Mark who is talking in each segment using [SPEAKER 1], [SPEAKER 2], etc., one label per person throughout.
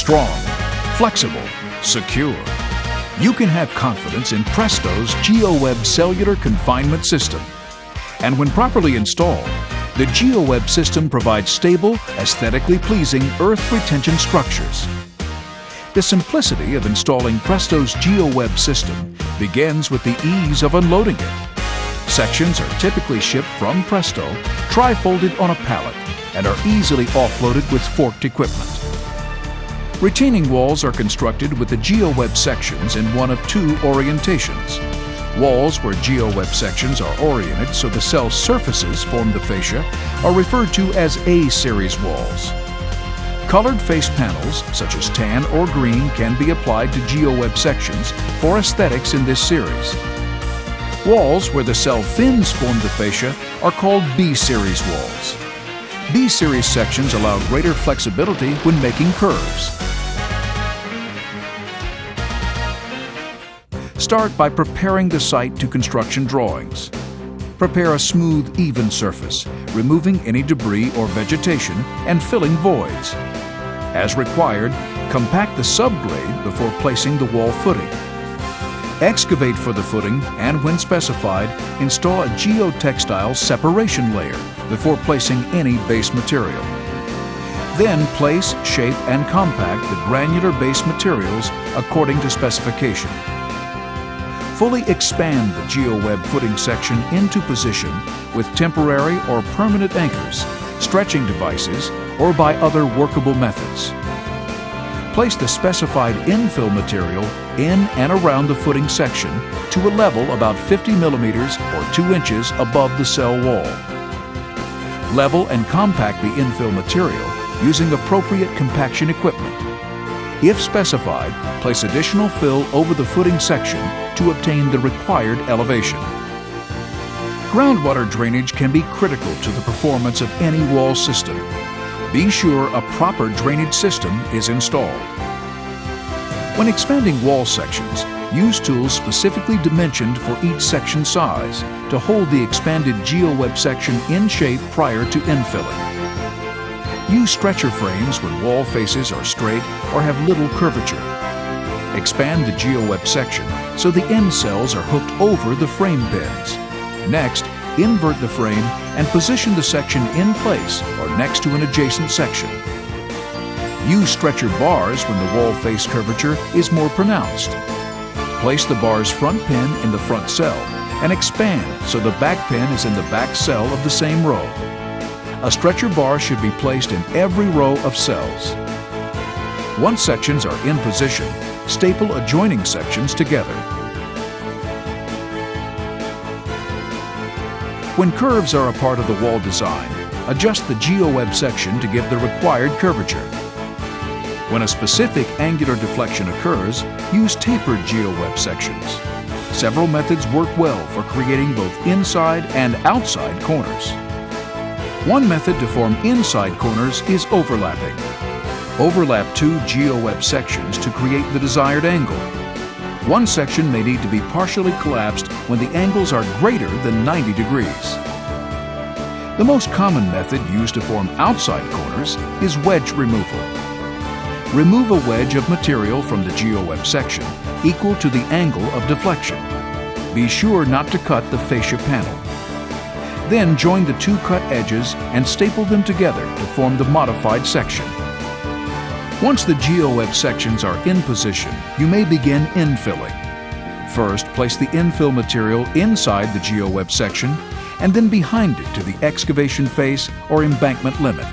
[SPEAKER 1] Strong, flexible, secure. You can have confidence in Presto's GeoWeb cellular confinement system. And when properly installed, the GeoWeb system provides stable, aesthetically pleasing earth retention structures. The simplicity of installing Presto's GeoWeb system begins with the ease of unloading it. Sections are typically shipped from Presto, tri-folded on a pallet, and are easily offloaded with forked equipment. Retaining walls are constructed with the GeoWeb sections in one of two orientations. Walls where GeoWeb sections are oriented so the cell surfaces form the fascia are referred to as A-series walls. Colored face panels, such as tan or green, can be applied to GeoWeb sections for aesthetics in this series. Walls where the cell fins form the fascia are called B-series walls. B-series sections allow greater flexibility when making curves. Start by preparing the site to construction drawings. Prepare a smooth, even surface, removing any debris or vegetation and filling voids. As required, compact the subgrade before placing the wall footing. Excavate for the footing and, when specified, install a geotextile separation layer before placing any base material. Then place, shape, and compact the granular base materials according to specification. Fully expand the GeoWeb footing section into position with temporary or permanent anchors, stretching devices, or by other workable methods. Place the specified infill material in and around the footing section to a level about 50 millimeters or 2 inches above the cell wall. Level and compact the infill material using appropriate compaction equipment. If specified, place additional fill over the footing section to obtain the required elevation. Groundwater drainage can be critical to the performance of any wall system. Be sure a proper drainage system is installed. When expanding wall sections, use tools specifically dimensioned for each section size to hold the expanded GeoWeb section in shape prior to infilling. Use stretcher frames when wall faces are straight or have little curvature. Expand the GeoWeb section so the end cells are hooked over the frame pins. Next, invert the frame and position the section in place or next to an adjacent section. Use stretcher bars when the wall face curvature is more pronounced. Place the bar's front pin in the front cell and expand so the back pin is in the back cell of the same row. A stretcher bar should be placed in every row of cells. Once sections are in position, staple adjoining sections together. When curves are a part of the wall design, adjust the GeoWeb section to give the required curvature. When a specific angular deflection occurs, use tapered GeoWeb sections. Several methods work well for creating both inside and outside corners. One method to form inside corners is overlapping. Overlap two GeoWeb sections to create the desired angle. One section may need to be partially collapsed when the angles are greater than 90 degrees. The most common method used to form outside corners is wedge removal. Remove a wedge of material from the GeoWeb section equal to the angle of deflection. Be sure not to cut the fascia panel. Then join the two cut edges and staple them together to form the modified section. Once the GeoWeb sections are in position, you may begin infilling. First, place the infill material inside the GeoWeb section and then behind it to the excavation face or embankment limit.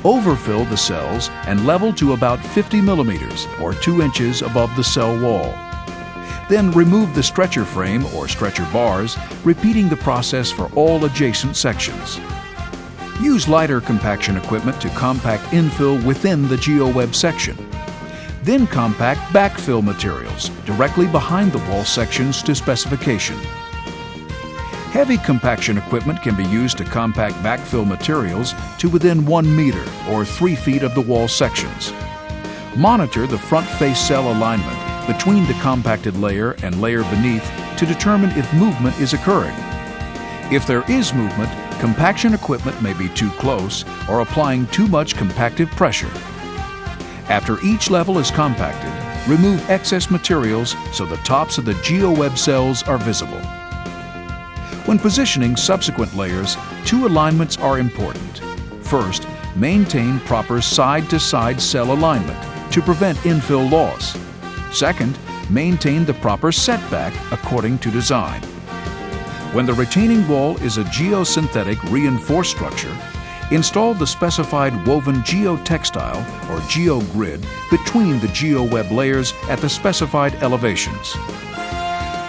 [SPEAKER 1] Overfill the cells and level to about 50 millimeters or 2 inches above the cell wall. Then remove the stretcher frame or stretcher bars, repeating the process for all adjacent sections. Use lighter compaction equipment to compact infill within the GeoWeb section. Then compact backfill materials directly behind the wall sections to specification. Heavy compaction equipment can be used to compact backfill materials to within 1 meter or 3 feet of the wall sections. Monitor the front face cell alignment between the compacted layer and layer beneath to determine if movement is occurring. If there is movement, compaction equipment may be too close or applying too much compactive pressure. After each level is compacted, remove excess materials so the tops of the GeoWeb cells are visible. When positioning subsequent layers, two alignments are important. First, maintain proper side-to-side cell alignment to prevent infill loss. Second, maintain the proper setback according to design. When the retaining wall is a geosynthetic reinforced structure, install the specified woven geotextile or geogrid between the GeoWeb layers at the specified elevations.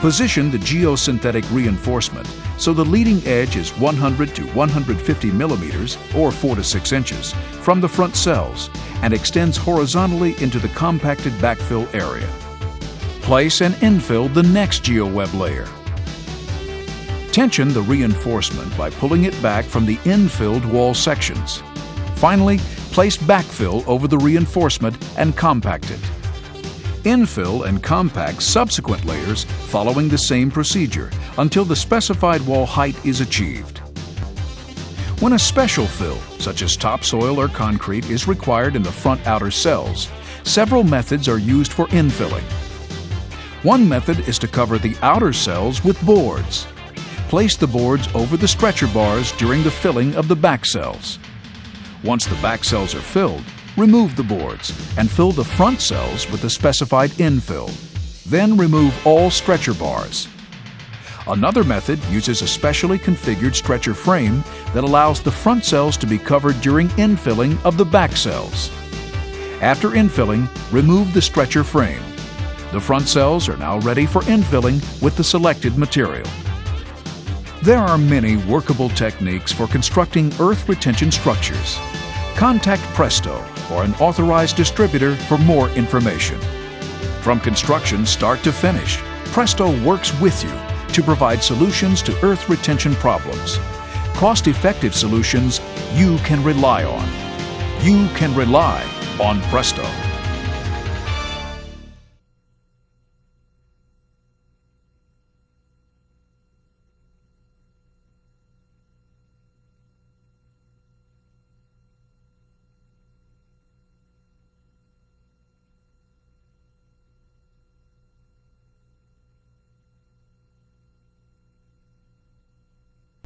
[SPEAKER 1] Position the geosynthetic reinforcement so the leading edge is 100 to 150 millimeters or 4 to 6 inches from the front cells and extends horizontally into the compacted backfill area. Place and infill the next GeoWeb layer. Tension the reinforcement by pulling it back from the infilled wall sections. Finally, place backfill over the reinforcement and compact it. Infill and compact subsequent layers following the same procedure until the specified wall height is achieved. When a special fill, such as topsoil or concrete, is required in the front outer cells, several methods are used for infilling. One method is to cover the outer cells with boards. Place the boards over the stretcher bars during the filling of the back cells. Once the back cells are filled, remove the boards and fill the front cells with the specified infill. Then remove all stretcher bars. Another method uses a specially configured stretcher frame that allows the front cells to be covered during infilling of the back cells. After infilling, remove the stretcher frame. The front cells are now ready for infilling with the selected material. There are many workable techniques for constructing earth retention structures. Contact Presto or an authorized distributor for more information. From construction start to finish, Presto works with you to provide solutions to earth retention problems. Cost-effective solutions you can rely on. You can rely on Presto.